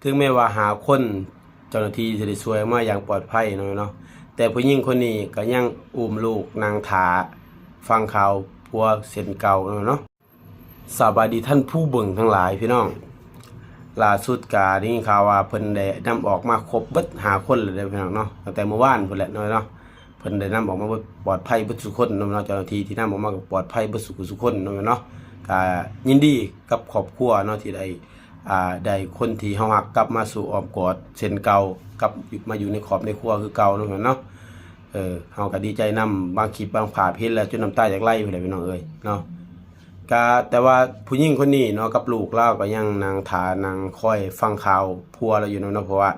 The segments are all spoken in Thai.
ถึงแม้ว่าหาคนเจ้าหน้าที่จะได้ช่วยมาอย่างปลอดภัยเนาะแต่ผู้หญิงคนนี้ก็ยังอุ้มลูกนางถาฟังข่าวพัวเส้นเก่าเนาะสบายดีท่านผู้เบิ่งทั้งหลายพี่น้องล่าสุดกานี่ข่าวว่าเพิ่นได้นำออกมาครบเบิดหาคนเลยพี่น้องเนาะตั้งแต่เมื่อวานพุ่นแหละเนาะเพิ่นได้นำออกมาปลอดภัยเบิดทุกคนเนาะเจ้าหน้าที่ที่นำออกมาก็ปลอดภัยเบิดทุกคนเนาะก็ยินดีกับครอบครัวเนาะที่ได้คนที่เฮาฮักกลับมาสู่อ้อมกอดเช่นเก่ากลับมาอยู่ในครอบในครัวคือเก่าเนาะเฮาก็ดีใจนำบางคลิปบางภาพเห็นแล้วจนน้ำตาอยากไหลไปเลยพี่น้องเอ้ยเนาะก็แต่ว่าผู้หญิงคนนี้เนาะกับลูกเราก็ยังนางถานางคอยฟังข่าวผัวเราอยู่เนาะเพราะว่า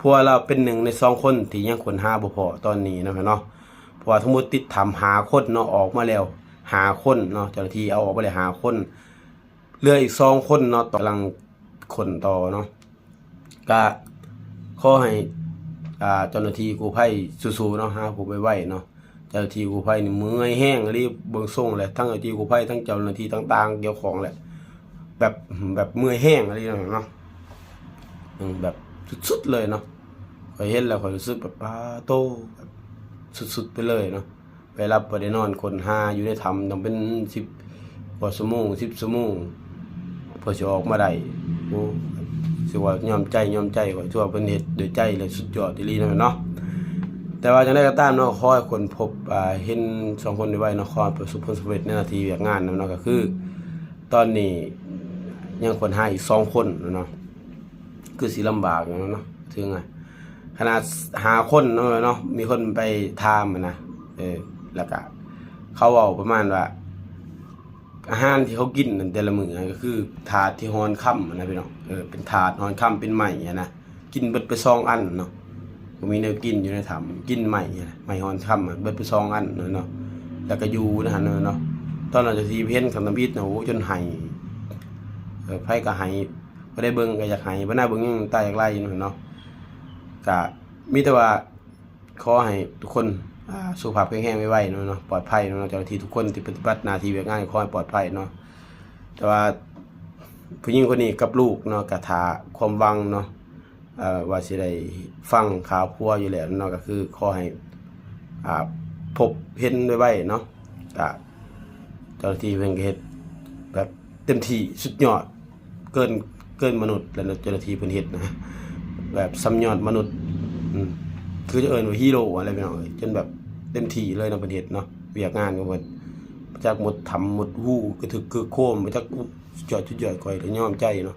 ผัวเราเป็นหนึ่งใน2คนที่ยังค้นหาบ่พอตอนนี้เนาะเพราะว่าทั้งหมดติดถามหาคนเนาะออกมาแล้วหาคนเนาะเจ้าหน้าที่เอาออกไปเลยหาคนเหลืออีก2คนเนาะกำลังคนต่อเนาะก็ขอให้เจ้าหน้าที่กู้ภัยสู้ๆเนาะหาผู้ไวๆเนาะเจ้าหน้าที่กู้ภัยนี่เมื่อยแห้งรีบเบิ่งส่งแหละทั้งเจ้าหน้าที่กู้ภัยทั้งเจ้าหน้าที่ต่างๆเกี่ยวของแหละแบบเมื่อยแห้งอะไรเนาะแบบสุดๆเลยเนาะข้อยเห็นแล้วข้อยรู้สึกแบบโตแบบสุดๆไปเลยเนาะไปรับบ่ได้นอนคนหาอยู่ในถ้ำต้องเป็น10กว่าชั่วโมง10ชั่วโมงเพื่อสิออกมาได้โอ้สิว่ายอมใจข้อยทั่วเพิ่นเฮ็ดด้วยใจเลยสุดยอดอีหลีเนาะแต่ว่าจังได๋ก็ตามเนาะขอให้คนพบเห็น2คนนี้ไว้เนาะขอประสบผลสำเร็จในหน้าที่เวียกงานเนาะก็คือตอนนี้ยังคนหาอีก2คนเนาะคือสิลำบากเนาะถึงขนาดหาคนเนาะมีคนไปถามนะแล้วก็เขาเว้าประมาณว่าอาหารที่เขากินแต่ละมื้อก็คือถาดที่ฮอนค่ำนะพี่น้องเป็นถาดฮอนค่ำเป็นไม้นะกินเบิดไป2อันเนาะบ่มีแนวกินอยู่ในถ้ำกินไม้ไม้ฮอนค่ำเบิดไป2อันเนาะแล้วก็อยู่นะหั่นเนาะตอนนั้นจะทีเพ่นคำน้ำพิษโอ้จนไห้ไผก็ไห้บ่ได้เบิ่งก็อยากไห้บ่น่าเบิ่งยังตายอยากไล่อยู่เนาะก็มีแต่ว่าขอให้ทุกคนสุขภาพแข็งแรงไวๆเนาะปลอดภัยเนาะเจ้าหน้าที่ทุกคนที่ปฏิบัติหน้าที่เวียกงานขอให้ปลอดภัยเนาะแต่ว่าผู้หญิงคนนี้กับลูกเนาะก็ท่าความหวังเนาะว่าสิได้ฟังข่าวผัวอยู่แล้วเนาะก็คือขอให้พบเห็นไวๆเนาะก็เจ้าหน้าที่เพิ่นก็เฮ็ดแบบเต็มที่สุดยอดเกินมนุษย์แล้วเจ้าหน้าที่เพิ่นเฮ็ดนะแบบซ้ำยอดมนุษย์คือจะเอิ้นว่าฮีโร่อะไรไปหน่อยจนแบบเต็มที่เลยเนาะประเทศเนาะเวียกงานของเพิ่นจากหมดทำหมดหู้กระถึกคือโคมไปจากจุดยอดก่อยก็ยอมใจเนาะ